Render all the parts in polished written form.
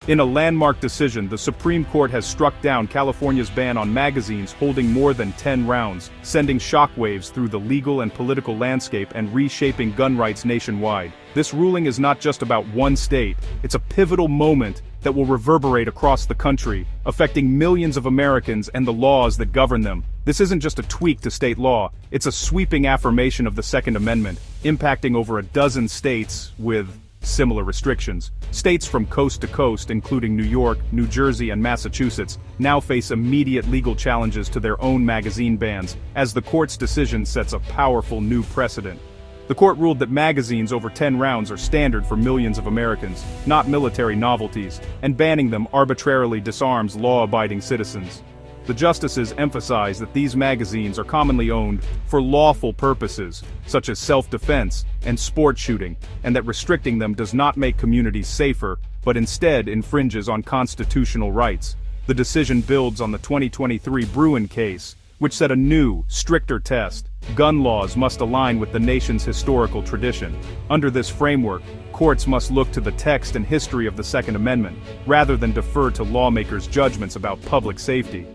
In a landmark decision, the Supreme Court has struck down California's ban on magazines holding more than 10 rounds, sending shockwaves through the legal and political landscape and reshaping gun rights nationwide. This ruling is not just about one state, it's a pivotal moment that will reverberate across the country, affecting millions of Americans and the laws that govern them. This isn't just a tweak to state law, it's a sweeping affirmation of the Second Amendment, impacting over a dozen states with similar restrictions. States from coast to coast, including New York, New Jersey, and Massachusetts, now face immediate legal challenges to their own magazine bans, as the court's decision sets a powerful new precedent. The court ruled that magazines over 10 rounds are standard for millions of Americans, not military novelties, and banning them arbitrarily disarms law-abiding citizens. The justices emphasize that these magazines are commonly owned for lawful purposes, such as self-defense and sport shooting, and that restricting them does not make communities safer, but instead infringes on constitutional rights. The decision builds on the 2023 Bruin case, which set a new, stricter test. Gun laws must align with the nation's historical tradition. Under this framework, courts must look to the text and history of the Second Amendment, rather than defer to lawmakers' judgments about public safety.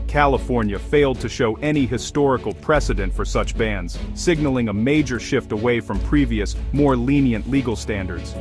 California failed to show any historical precedent for such bans, signaling a major shift away from previous, more lenient legal standards.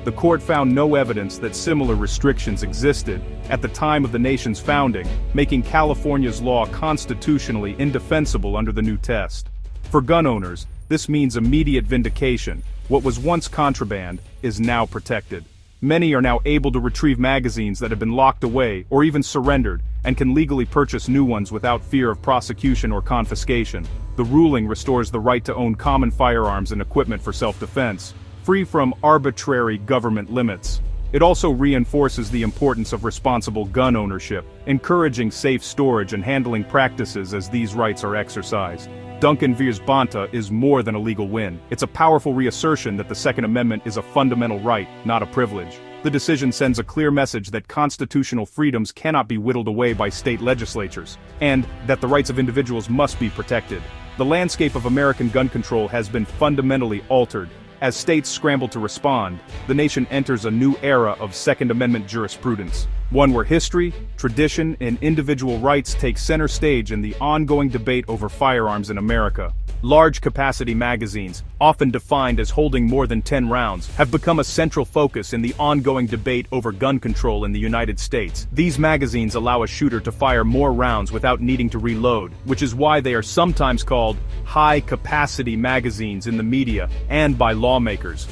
The court found no evidence that similar restrictions existed at the time of the nation's founding, making California's law constitutionally indefensible under the new test. For gun owners, this means immediate vindication. What was once contraband is now protected. Many are now able to retrieve magazines that have been locked away or even surrendered, and can legally purchase new ones without fear of prosecution or confiscation. The ruling restores the right to own common firearms and equipment for self-defense, free from arbitrary government limits. It also reinforces the importance of responsible gun ownership, encouraging safe storage and handling practices as these rights are exercised. Duncan vs. Bonta is more than a legal win. It's a powerful reassertion that the Second Amendment is a fundamental right, not a privilege. The decision sends a clear message that constitutional freedoms cannot be whittled away by state legislatures, and that the rights of individuals must be protected. The landscape of American gun control has been fundamentally altered. As states scramble to respond, the nation enters a new era of Second Amendment jurisprudence, one where history, tradition, and individual rights take center stage in the ongoing debate over firearms in America. Large-capacity magazines, often defined as holding more than 10 rounds, have become a central focus in the ongoing debate over gun control in the United States. These magazines allow a shooter to fire more rounds without needing to reload, which is why they are sometimes called high-capacity magazines in the media and by lawmakers.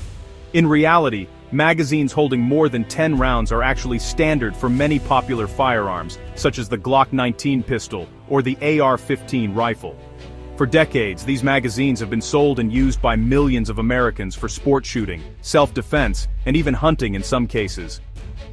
In reality, magazines holding more than 10 rounds are actually standard for many popular firearms, such as the Glock 19 pistol or the AR-15 rifle. For decades, these magazines have been sold and used by millions of Americans for sport shooting, self-defense, and even hunting in some cases.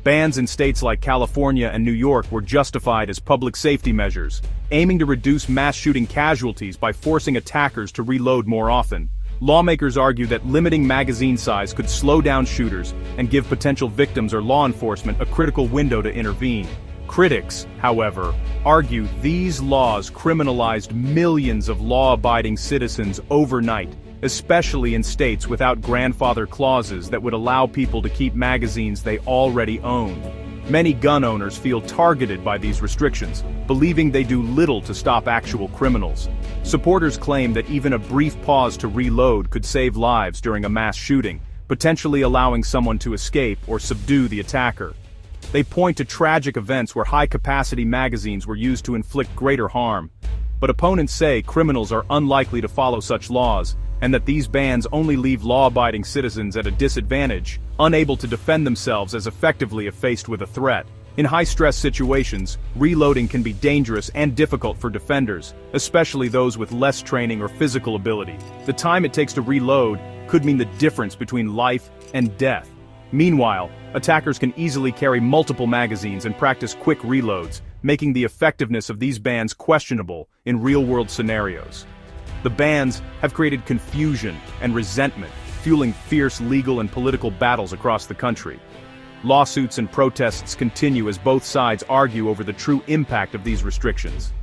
Bans in states like California and New York were justified as public safety measures, aiming to reduce mass shooting casualties by forcing attackers to reload more often. Lawmakers argue that limiting magazine size could slow down shooters and give potential victims or law enforcement a critical window to intervene. Critics, however, argue these laws criminalized millions of law-abiding citizens overnight, especially in states without grandfather clauses that would allow people to keep magazines they already own. Many gun owners feel targeted by these restrictions, believing they do little to stop actual criminals. Supporters claim that even a brief pause to reload could save lives during a mass shooting, potentially allowing someone to escape or subdue the attacker. They point to tragic events where high-capacity magazines were used to inflict greater harm. But opponents say criminals are unlikely to follow such laws, and that these bans only leave law-abiding citizens at a disadvantage, unable to defend themselves as effectively if faced with a threat. In high-stress situations, reloading can be dangerous and difficult for defenders, especially those with less training or physical ability. The time it takes to reload could mean the difference between life and death. Meanwhile, attackers can easily carry multiple magazines and practice quick reloads, making the effectiveness of these bans questionable in real-world scenarios. The bans have created confusion and resentment, fueling fierce legal and political battles across the country. Lawsuits and protests continue as both sides argue over the true impact of these restrictions.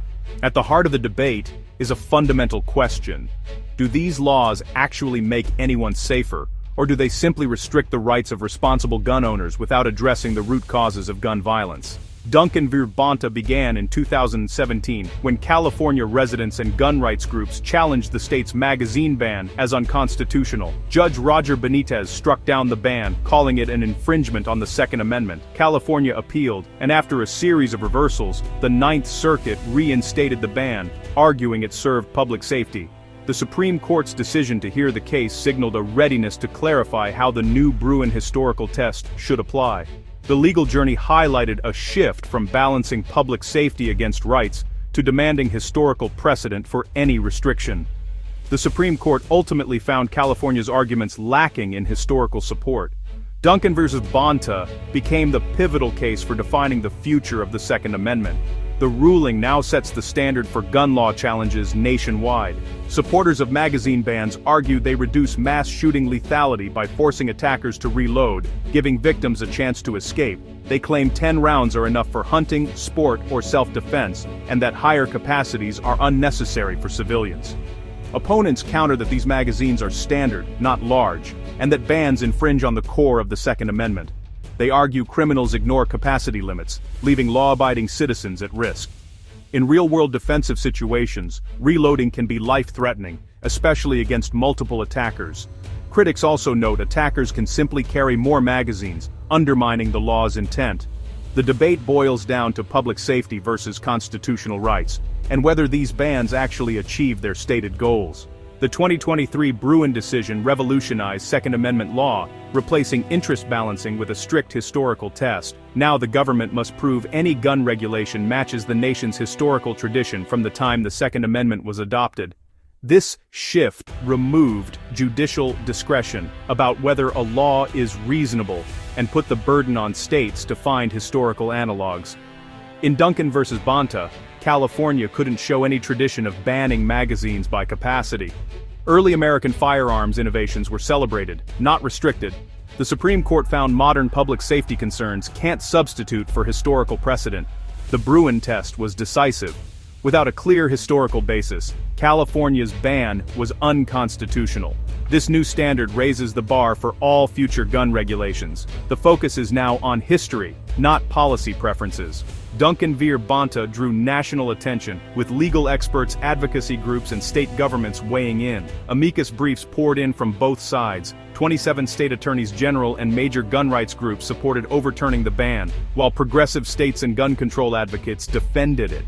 At the heart of the debate is a fundamental question. Do these laws actually make anyone safer, Or do they simply restrict the rights of responsible gun owners without addressing the root causes of gun violence? Duncan v. Bonta began in 2017 when California residents and gun rights groups challenged the state's magazine ban as unconstitutional. Judge Roger Benitez struck down the ban, calling it an infringement on the Second Amendment. California appealed, and after a series of reversals, the Ninth Circuit reinstated the ban, arguing it served public safety. The Supreme Court's decision to hear the case signaled a readiness to clarify how the new Bruin historical test should apply. The legal journey highlighted a shift from balancing public safety against rights to demanding historical precedent for any restriction. The Supreme Court ultimately found California's arguments lacking in historical support. Duncan v. Bonta became the pivotal case for defining the future of the Second Amendment. The ruling now sets the standard for gun law challenges nationwide. Supporters of magazine bans argued they reduce mass shooting lethality by forcing attackers to reload, giving victims a chance to escape. They claim 10 rounds are enough for hunting, sport, or self-defense, and that higher capacities are unnecessary for civilians. Opponents counter that these magazines are standard, not large, and that bans infringe on the core of the Second Amendment. They argue criminals ignore capacity limits, leaving law-abiding citizens at risk. In real-world defensive situations, reloading can be life-threatening, especially against multiple attackers. Critics also note attackers can simply carry more magazines, undermining the law's intent. The debate boils down to public safety versus constitutional rights, and whether these bans actually achieve their stated goals. The 2023 Bruin decision revolutionized Second Amendment law, replacing interest balancing with a strict historical test. Now the government must prove any gun regulation matches the nation's historical tradition from the time the Second Amendment was adopted. This shift removed judicial discretion about whether a law is reasonable and put the burden on states to find historical analogs. In Duncan v. Bonta, California couldn't show any tradition of banning magazines by capacity. Early American firearms innovations were celebrated, not restricted. The Supreme Court found modern public safety concerns can't substitute for historical precedent. The Bruin test was decisive. Without a clear historical basis, California's ban was unconstitutional. This new standard raises the bar for all future gun regulations. The focus is now on history, not policy preferences. Duncan v. Bonta drew national attention, with legal experts, advocacy groups, and state governments weighing in. Amicus briefs poured in from both sides. 27 state attorneys general and major gun rights groups supported overturning the ban, while progressive states and gun control advocates defended it.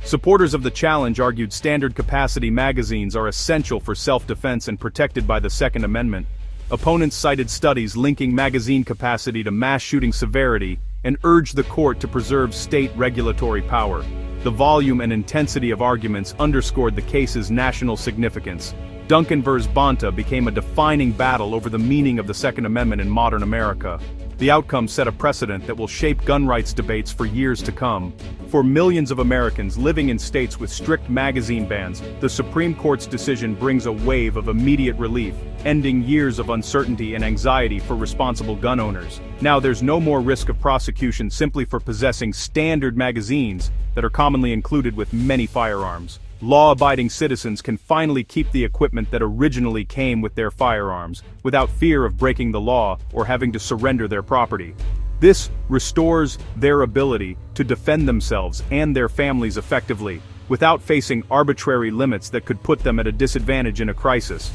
Supporters of the challenge argued standard capacity magazines are essential for self-defense and protected by the Second Amendment. Opponents cited studies linking magazine capacity to mass shooting severity and urged the court to preserve state regulatory power. The volume and intensity of arguments underscored the case's national significance. Duncan v. Bonta became a defining battle over the meaning of the Second Amendment in modern America. The outcome set a precedent that will shape gun rights debates for years to come. For millions of Americans living in states with strict magazine bans, the Supreme Court's decision brings a wave of immediate relief, ending years of uncertainty and anxiety for responsible gun owners. Now there's no more risk of prosecution simply for possessing standard magazines that are commonly included with many firearms. Law-abiding citizens can finally keep the equipment that originally came with their firearms, without fear of breaking the law or having to surrender their property. This restores their ability to defend themselves and their families effectively, without facing arbitrary limits that could put them at a disadvantage in a crisis.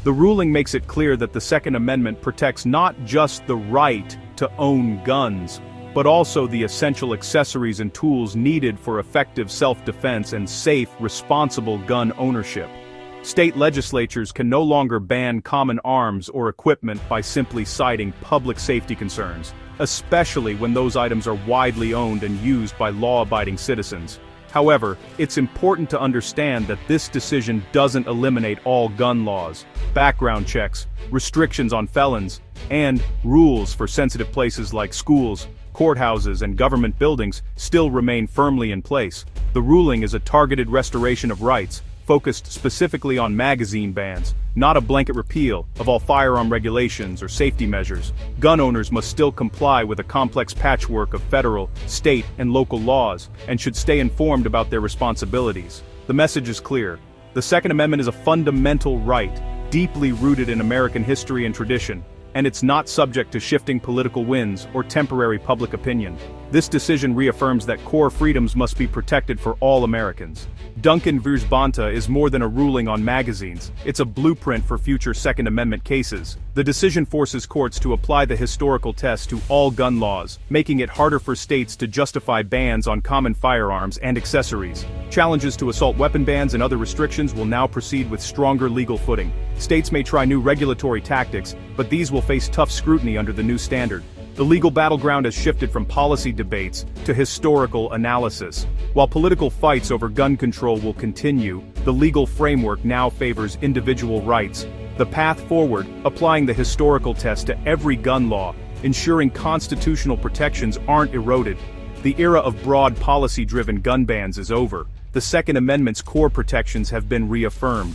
The ruling makes it clear that the Second Amendment protects not just the right to own guns, but also the essential accessories and tools needed for effective self-defense and safe, responsible gun ownership. State legislatures can no longer ban common arms or equipment by simply citing public safety concerns, especially when those items are widely owned and used by law-abiding citizens. However, it's important to understand that this decision doesn't eliminate all gun laws. Background checks, restrictions on felons, and rules for sensitive places like schools, courthouses, and government buildings still remain firmly in place. The ruling is a targeted restoration of rights, focused specifically on magazine bans, not a blanket repeal of all firearm regulations or safety measures. Gun owners must still comply with a complex patchwork of federal, state, and local laws, and should stay informed about their responsibilities. The message is clear. The Second Amendment is a fundamental right, deeply rooted in American history and tradition. and it's not subject to shifting political winds or temporary public opinion. This decision reaffirms that core freedoms must be protected for all Americans. Duncan vs. Bonta is more than a ruling on magazines, it's a blueprint for future Second Amendment cases. The decision forces courts to apply the historical test to all gun laws, making it harder for states to justify bans on common firearms and accessories. Challenges to assault weapon bans and other restrictions will now proceed with stronger legal footing. States may try new regulatory tactics, but these will face tough scrutiny under the new standard. The legal battleground has shifted from policy debates to historical analysis. While political fights over gun control will continue, the legal framework now favors individual rights. The path forward, applying the historical test to every gun law, ensuring constitutional protections aren't eroded. The era of broad policy-driven gun bans is over. The Second Amendment's core protections have been reaffirmed.